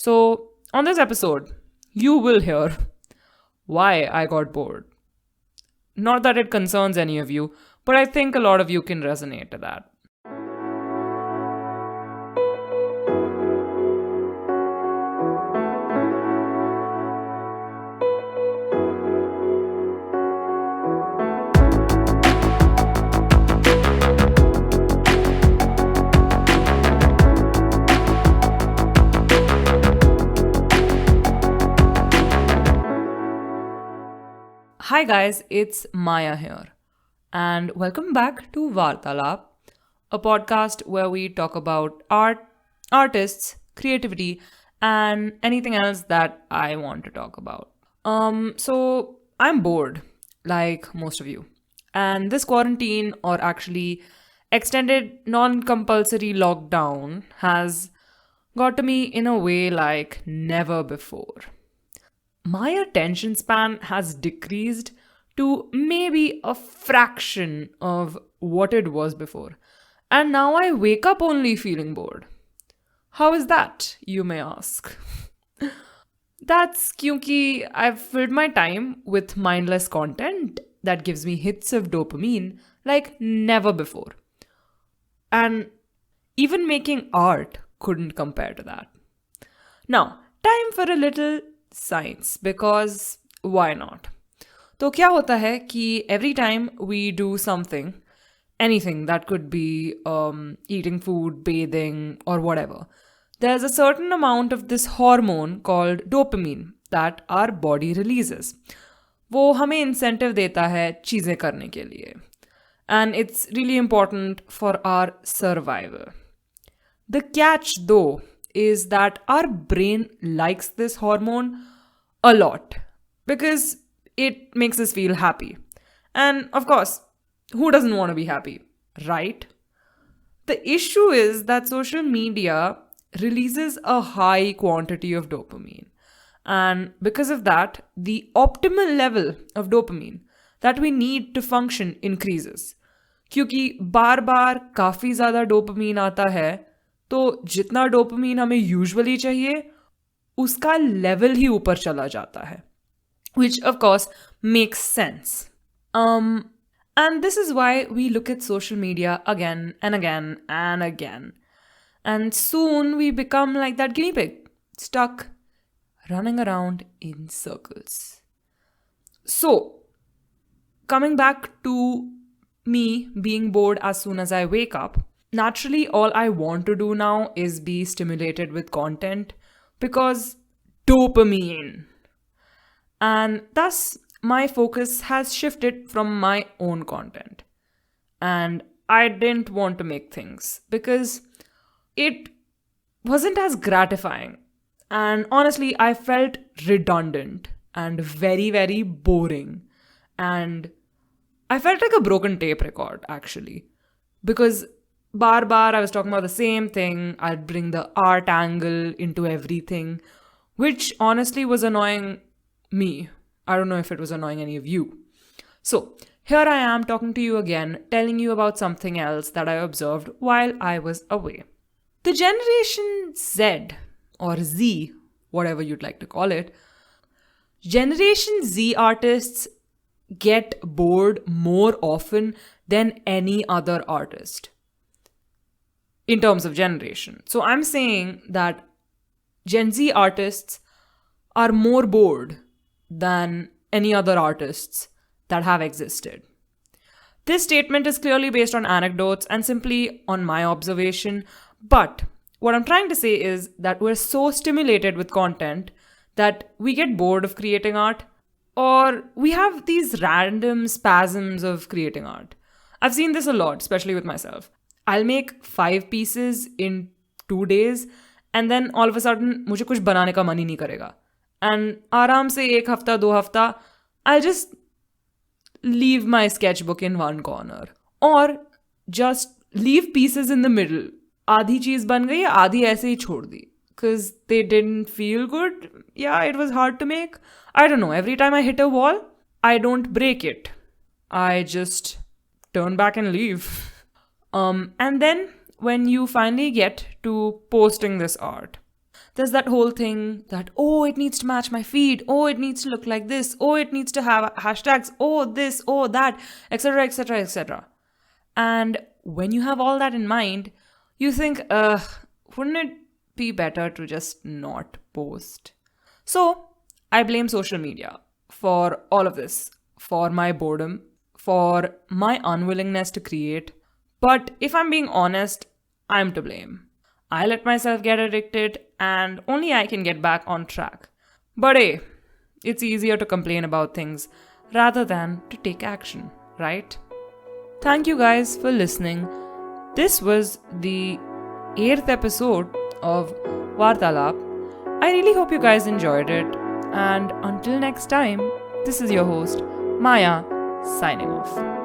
So, on this episode, you will hear why I got bored. Not that it concerns any of you, but I think a lot of you can resonate to that. Hi guys, it's Maya here, and welcome back to Vaartalap, a podcast where we talk about art, artists, creativity, and anything else that I want to talk about. So I'm bored, like most of you, and this quarantine, or actually extended non-compulsory lockdown, has got to me in a way like never before. My attention span has decreased to maybe a fraction of what it was before. And now I wake up only feeling bored. How is that, you may ask? That's kyunki I've filled my time with mindless content that gives me hits of dopamine like never before. And even making art couldn't compare to that. Now, time for a little science because why not? तो क्या होता है कि every time we do something, anything that could be eating food, bathing, or whatever, there's a certain amount of this hormone called dopamine that our body releases. वो हमें incentive देता है चीज़ें करने के लिए. And it's really important for our survival. The catch though is that our brain likes this hormone a lot because it makes us feel happy. And of course, who doesn't want to be happy, right? The issue is that social media releases a high quantity of dopamine. And because of that, the optimal level of dopamine that we need to function increases. क्योंकि बार बार काफ़ी ज़्यादा dopamine आता है तो जितना dopamine हमें usually चाहिए उसका लेवल ही ऊपर चला जाता है which of course makes sense. And this is why we look at social media again and again and again. And soon we become like that guinea pig, stuck running around in circles. So, coming back to me being bored as soon as I wake up, naturally, all I want to do now is be stimulated with content because dopamine. And thus, my focus has shifted from my own content. And I didn't want to make things because it wasn't as gratifying. And honestly, I felt redundant and very, very boring. And I felt like a broken tape record, actually. Because bar I was talking about the same thing. I'd bring the art angle into everything, which honestly was annoying me. I don't know if it was annoying any of you. So, here I am talking to you again, telling you about something else that I observed while I was away. The Generation Z, or Z, whatever you'd like to call it, Generation Z artists get bored more often than any other artist in terms of generation. So I'm saying that Gen Z artists are more bored than any other artists that have existed. This statement is clearly based on anecdotes and simply on my observation, but what I'm trying to say is that we're so stimulated with content that we get bored of creating art, or we have these random spasms of creating art. I've seen this a lot, especially with myself. I'll make 5 pieces in 2 days and then all of a sudden मुझे कुछ बनाने का मन ही नहीं करेगा. And आराम से 1 हफ्ता 2 हफ्ता I'll just leave my sketchbook in one corner or just leave pieces in the middle. आधी चीज बन गई आधी ऐसे ही छोड़ दी because they didn't feel good. Yeah, it was hard to make. I don't know. Every time I hit a wall, I don't break it. I just turn back and leave. And then when you finally get to posting this art, there's that whole thing that, oh, it needs to match my feed, oh, it needs to look like this, oh, it needs to have hashtags, oh, this, oh, that, etc., etc., etc. And when you have all that in mind, you think, wouldn't it be better to just not post? So I blame social media for all of this, for my boredom, for my unwillingness to create. But if I'm being honest, I'm to blame. I let myself get addicted, and only I can get back on track. But hey, it's easier to complain about things rather than to take action, right? Thank you guys for listening. This was the 8th episode of Vaartalap. I really hope you guys enjoyed it. And until next time, this is your host, Maya, signing off.